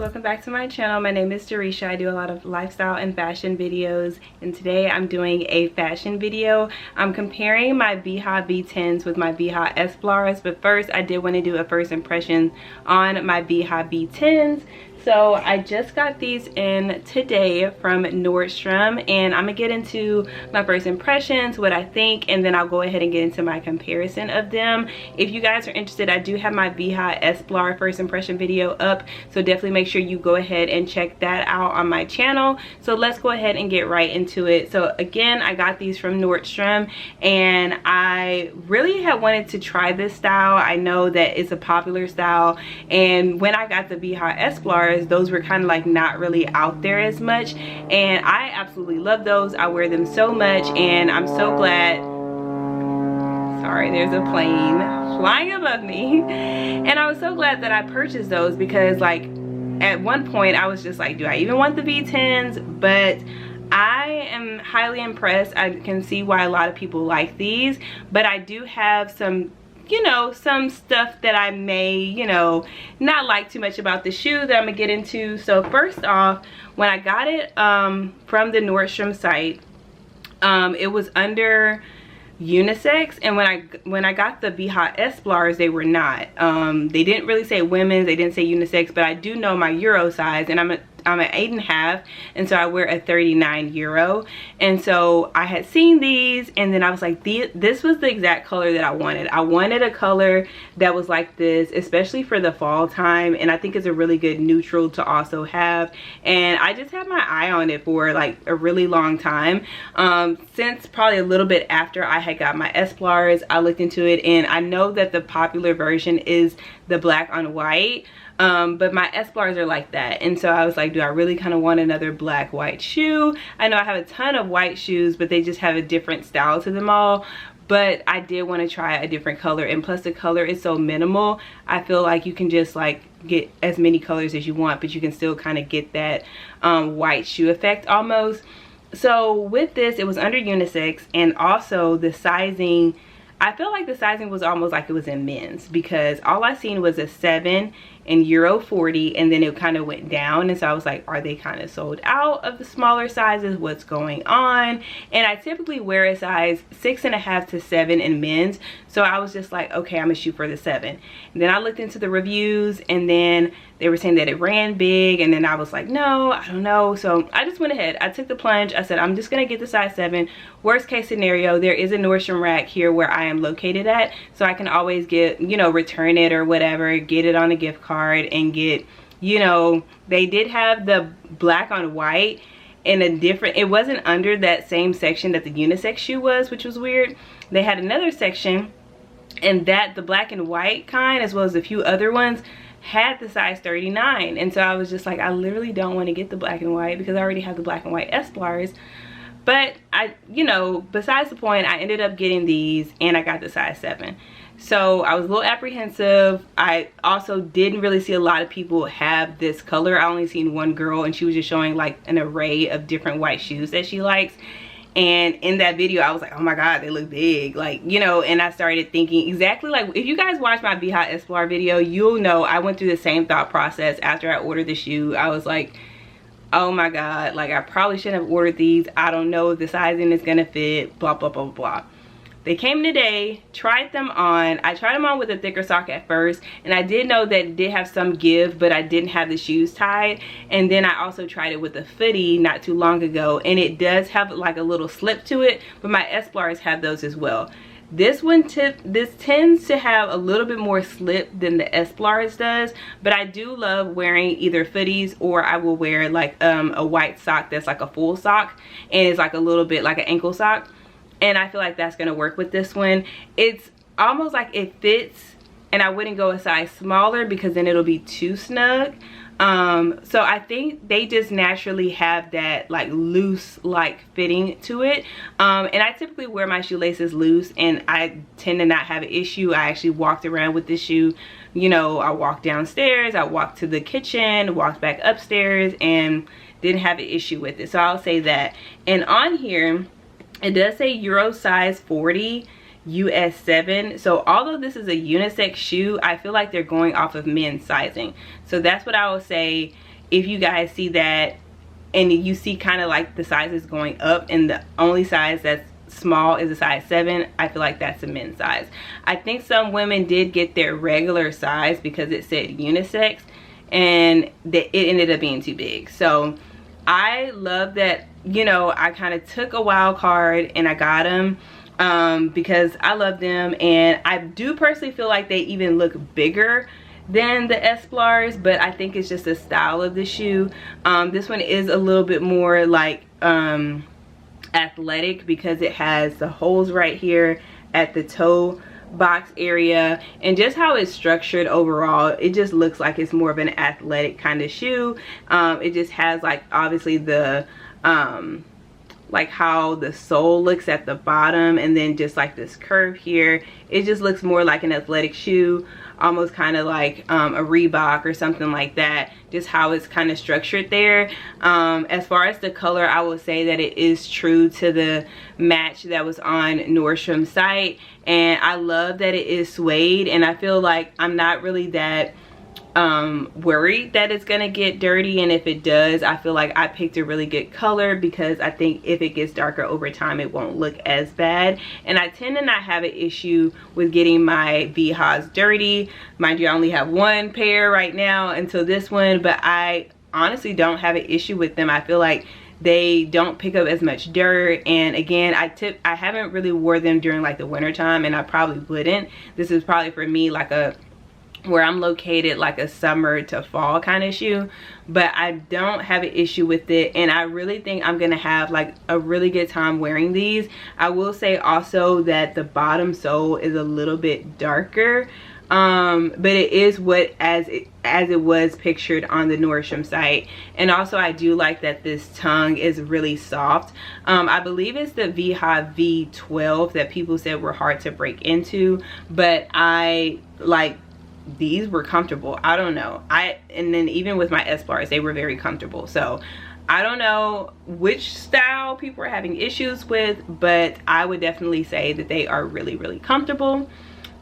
welcome back to my channel. My name is Daresha. I do a lot of lifestyle and fashion videos, and today I'm doing a fashion video. I'm comparing my Veja V-10s with my Veja Esplars, but first I did want to do a first impression on my Veja V-10s. So I just got these in today from Nordstrom, and I'm gonna get into my first impressions, what I think, and then I'll go ahead and get into my comparison of them. If you guys are interested, I do have my Veja Esplar first impression video up, so definitely make sure you go ahead and check that out on my channel. So let's go ahead and get right into it. So again, I got these from Nordstrom, and I really had wanted to try this style. I know that it's a popular style, and when I got the Veja Esplars, those were kind of like not really out there as much, and I absolutely love those. I wear them so much, and I'm so glad. Sorry, there's a plane flying above me. And I was so glad that I purchased those, because like at one point I was just like, do I even want the V10s? But I am highly impressed. I can see why a lot of people like these, but I do have some, you know, some stuff that I may, you know, not like too much about the shoe that I'm gonna get into. So first off, when I got it from the Nordstrom site, it was under unisex, and when I got the Veja Esplars, they were not. They didn't really say women's, they didn't say unisex, but I do know my Euro size, and I'm an 8.5, and so I wear a 39 Euro. And so I had seen these, and then I was like, this was the exact color that I wanted. I wanted a color that was like this, especially for the fall time, and I think it's a really good neutral to also have. And I just had my eye on it for like a really long time, since probably a little bit after I had got my Esplars. I looked into it, and I know that the popular version is the black on white, but my Esplars are like that. And so I was like, do I really kind of want another black white shoe? I know I have a ton of white shoes, but they just have a different style to them all. But I did want to try a different color, and plus the color is so minimal. I feel like you can just like get as many colors as you want, but you can still kind of get that white shoe effect almost. So with this, it was under unisex, and also the sizing, I feel like the sizing was almost like it was in men's, because all I seen was a 7 in Euro 40, and then it kind of went down. And so I was like, are they kind of sold out of the smaller sizes? What's going on? And I typically wear a size 6.5 to 7 in men's, so I was just like, okay, I'm gonna shoot for the 7. And then I looked into the reviews, and then they were saying that it ran big, and then I was like, no, I don't know. So I just went ahead, I took the plunge. I said, I'm just gonna get the size 7. Worst case scenario, there is a Nordstrom rack here where I am located at, so I can always get, you know, return it or whatever, get it on a gift card, and get, you know, they did have the black on white in a different, it wasn't under that same section that the unisex shoe was, which was weird. They had another section, and that the black and white kind, as well as a few other ones, had the size 39. And so I was just like, I literally don't want to get the black and white, because I already have the black and white Esplars. But I, you know, besides the point, I ended up getting these, and I got the size 7. So I was a little apprehensive. I also didn't really see a lot of people have this color. I only seen one girl, and she was just showing like an array of different white shoes that she likes. And in that video, I was like, oh my god, they look big, like, you know. And I started thinking exactly like, if you guys watch my Veja Esplar video, you'll know I went through the same thought process after I ordered the shoe. I was like, oh my god, like I probably shouldn't have ordered these. I don't know if the sizing is gonna fit, blah blah blah blah. They came today, tried them on. I tried them on with a thicker sock at first, and I did know that it did have some give, but I didn't have the shoes tied. And then I also tried it with a footie not too long ago, and it does have like a little slip to it, but my Esplars have those as well. This tends to have a little bit more slip than the Esplars does, but I do love wearing either footies, or I will wear like a white sock that's like a full sock, and it's like a little bit like an ankle sock. And I feel like that's gonna work with this one. It's almost like it fits, and I wouldn't go a size smaller, because then it'll be too snug. So I think they just naturally have that like loose like fitting to it. And I typically wear my shoelaces loose, and I tend to not have an issue. I actually walked around with this shoe, you know, I walked downstairs, I walked to the kitchen, walked back upstairs, and didn't have an issue with it. So I'll say that. And on here, it does say Euro size 40. US 7. So although this is a unisex shoe, I feel like they're going off of men's sizing. So that's what I will say. If you guys see that and you see kind of like the sizes going up and the only size that's small is a size 7, I feel like that's a men's size. I think some women did get their regular size because it said unisex, and it ended up being too big. So I love that, you know, I kind of took a wild card and I got them because I love them, and I do personally feel like they even look bigger than the Esplars, but I think it's just the style of the shoe. This one is a little bit more like athletic because it has the holes right here at the toe box area, and just how it's structured overall, it just looks like it's more of an athletic kind of shoe. It just has like obviously the like how the sole looks at the bottom, and then just like this curve here. It just looks more like an athletic shoe, almost kind of like a Reebok or something like that, just how it's kind of structured there. As far as the color, I will say that it is true to the match that was on Nordstrom's site, and I love that it is suede, and I feel like I'm not really that worried that it's gonna get dirty, and if it does, I feel like I picked a really good color because I think if it gets darker over time it won't look as bad. And I tend to not have an issue with getting my Vejas dirty. Mind you, I only have one pair right now until this one, but I honestly don't have an issue with them. I feel like they don't pick up as much dirt, and again, I haven't really wore them during like the winter time, and I probably wouldn't. This is probably for me like where I'm located, like a summer to fall kind of shoe, but I don't have an issue with it, and I really think I'm gonna have like a really good time wearing these. I will say also that the bottom sole is a little bit darker, but it is as it was pictured on the Nordstrom site. And also I do like that this tongue is really soft. I believe it's the Veja V-12 that people said were hard to break into, but I like these were comfortable. I don't know, and then even with my Esplars, they were very comfortable. So I don't know which style people are having issues with, but I would definitely say that they are really, really comfortable.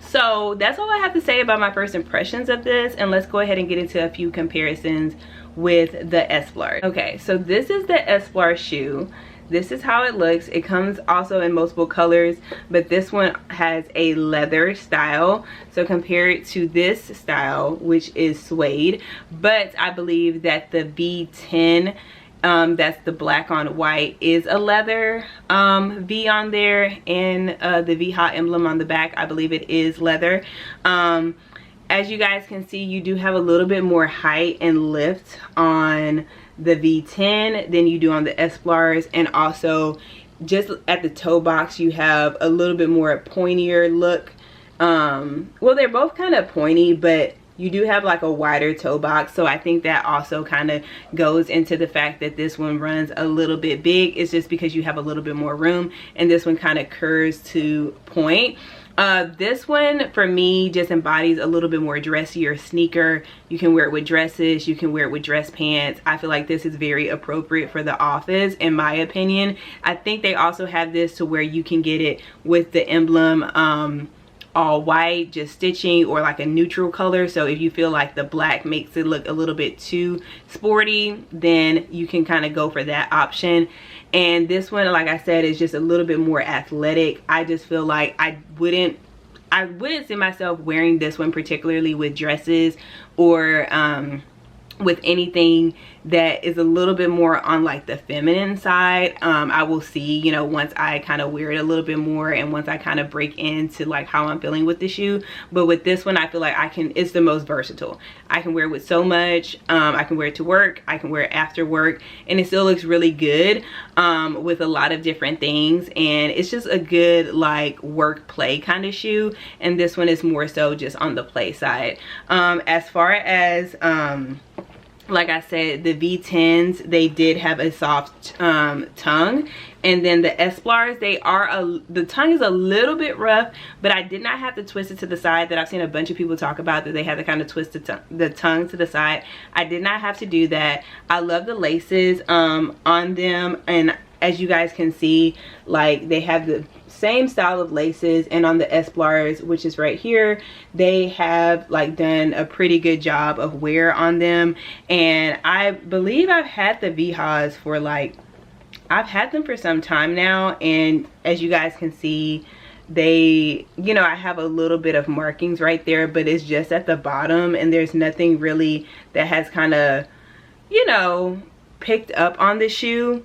So that's all I have to say about my first impressions of this, and let's go ahead and get into a few comparisons with the Esplars. Okay, so this is the Esplar shoe. This is how it looks. It comes also in multiple colors, but this one has a leather style. So compare it to this style, which is suede, but I believe that the V-10, that's the black on white, is a leather V on there, and the Veja emblem on the back, I believe it is leather. As you guys can see, you do have a little bit more height and lift on the V-10 than you do on the Esplars, and also just at the toe box you have a little bit more pointier look. Well, they're both kind of pointy, but you do have like a wider toe box, so I think that also kind of goes into the fact that this one runs a little bit big. It's just because you have a little bit more room, and this one kind of curves to point. This one for me just embodies a little bit more dressier sneaker. You can wear it with dresses, you can wear it with dress pants. I feel like this is very appropriate for the office, in my opinion. I think they also have this to where you can get it with the emblem all white, just stitching, or like a neutral color. So if you feel like the black makes it look a little bit too sporty, then you can kind of go for that option. And this one, like I said, is just a little bit more athletic. I just feel like I wouldn't see myself wearing this one particularly with dresses or with anything that is a little bit more on like the feminine side. I will see, you know, once I kind of wear it a little bit more, and once I kind of break into like how I'm feeling with the shoe. But with this one, I feel like it's the most versatile. I can wear it with so much. I can wear it to work, I can wear it after work, and it still looks really good with a lot of different things. And it's just a good like work play kind of shoe, and this one is more so just on the play side. As far as like I said, the V-10s, they did have a soft tongue, and then the Esplars, the tongue is a little bit rough, but I did not have to twist it to the side that I've seen a bunch of people talk about, that they had to kind of twist the tongue to the side. I did not have to do that. I love the laces on them, and as you guys can see, like they have the same style of laces, and on the Esplars, which is right here, they have like done a pretty good job of wear on them. And I believe I've had the Vejas for like, I've had them for some time now, and as you guys can see, they, you know, I have a little bit of markings right there, but it's just at the bottom, and there's nothing really that has kind of, you know, picked up on the shoe.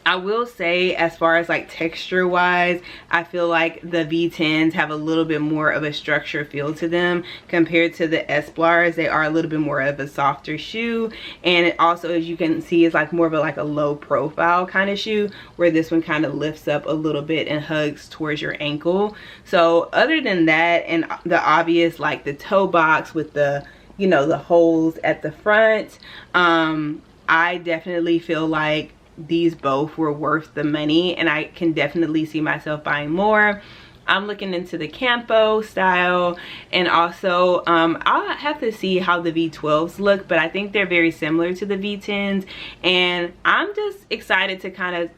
I will say, as far as like texture wise, I feel like the V10s have a little bit more of a structure feel to them compared to the Esplars. They are a little bit more of a softer shoe, and it also, as you can see, is like more of a like a low profile kind of shoe, where this one kind of lifts up a little bit and hugs towards your ankle. So other than that, and the obvious like the toe box with the, you know, the holes at the front, I definitely feel like these both were worth the money, and I can definitely see myself buying more. I'm looking into the Campo style, and also I'll have to see how the V12s look, but I think they're very similar to the V10s, and I'm just excited to kind of,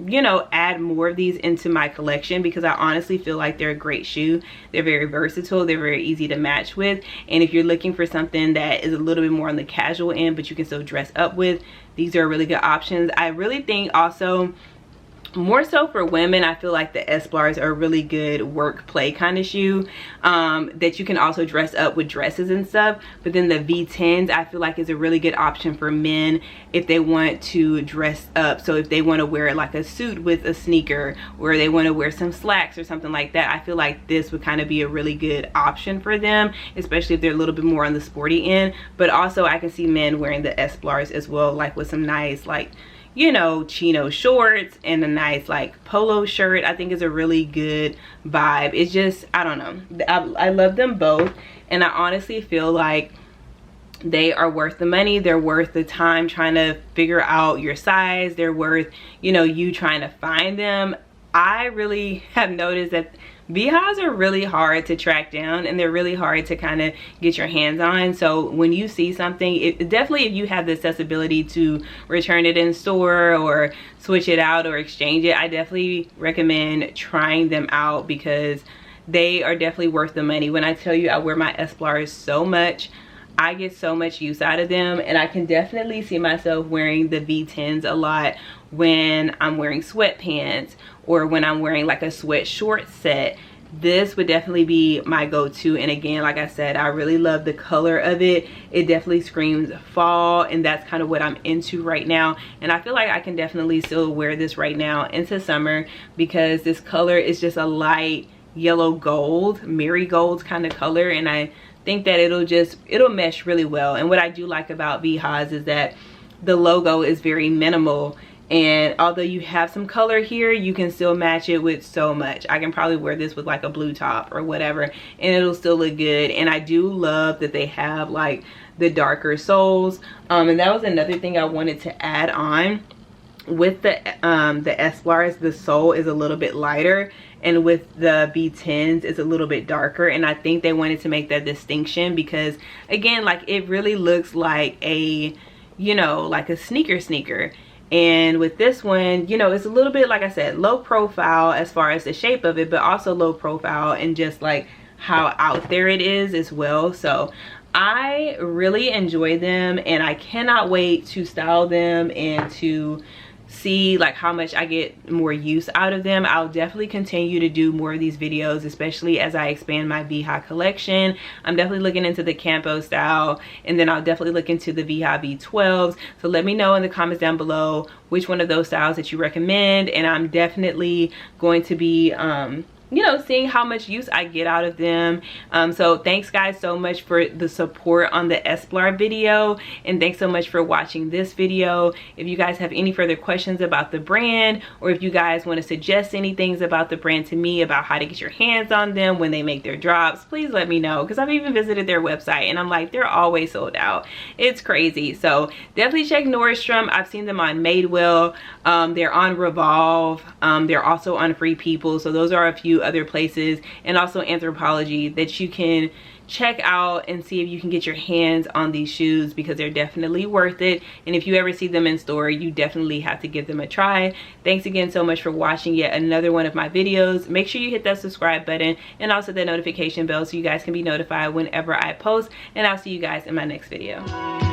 you know, add more of these into my collection, because I honestly feel like they're a great shoe. They're very versatile, they're very easy to match with, and if you're looking for something that is a little bit more on the casual end but you can still dress up with, these are really good options. I really think also, more so for women, I feel like the Esplars are a really good work play kind of shoe, that you can also dress up with dresses and stuff. But then the V10s, I feel like is a really good option for men if they want to dress up. So if they want to wear like a suit with a sneaker, or they want to wear some slacks or something like that, I feel like this would kind of be a really good option for them, especially if they're a little bit more on the sporty end. But also I can see men wearing the Esplars as well, like with some nice, like, you know, chino shorts and a nice like polo shirt. I think is a really good vibe. It's just, I don't know, I love them both, and I honestly feel like they are worth the money. They're worth the time trying to figure out your size. They're worth, you know, you trying to find them. I really have noticed that Vejas are really hard to track down, and they're really hard to kind of get your hands on. So when you see something, it definitely, if you have the accessibility to return it in store or switch it out or exchange it, I definitely recommend trying them out, because they are definitely worth the money. When I tell you I wear my Esplars so much, I get so much use out of them, and I can definitely see myself wearing the V10s a lot when I'm wearing sweatpants, or when I'm wearing like a sweat short set. This would definitely be my go-to. And again, like I said, I really love the color of it. It definitely screams fall, and that's kind of what I'm into right now. And I feel like I can definitely still wear this right now into summer, because this color is just a light yellow gold, marigold kind of color, and I think that it'll mesh really well. And what I do like about Vejas is that the logo is very minimal, and although you have some color here, you can still match it with so much. I can probably wear this with like a blue top or whatever, and it'll still look good. And I do love that they have like the darker soles, and that was another thing I wanted to add on. With the Esplars, the sole is a little bit lighter, and with the V10s it's a little bit darker, and I think they wanted to make that distinction, because again, like, it really looks like a, you know, like a sneaker. And with this one, you know, it's a little bit, like I said, low profile as far as the shape of it, but also low profile and just like how out there it is as well. So I really enjoy them, and I cannot wait to style them and to see like how much I get more use out of them. I'll definitely continue to do more of these videos, especially as I expand my Veja collection. I'm definitely looking into the Campo style, and then I'll definitely look into the Veja V12s. So let me know in the comments down below which one of those styles that you recommend, and I'm definitely going to be you know, seeing how much use I get out of them. So thanks guys so much for the support on the Esplar video, and thanks so much for watching this video. If you guys have any further questions about the brand, or if you guys want to suggest any things about the brand to me, about how to get your hands on them when they make their drops, please let me know, because I've even visited their website and I'm like, they're always sold out. It's crazy. So definitely check Nordstrom. I've seen them on Madewell. They're on Revolve. They're also on Free People. So those are a few other places, and also Anthropology, that you can check out and see if you can get your hands on these shoes, because they're definitely worth it. And if you ever see them in store, you definitely have to give them a try. Thanks again so much for watching yet another one of my videos. Make sure you hit that subscribe button and also the notification bell so you guys can be notified whenever I post, and I'll see you guys in my next video.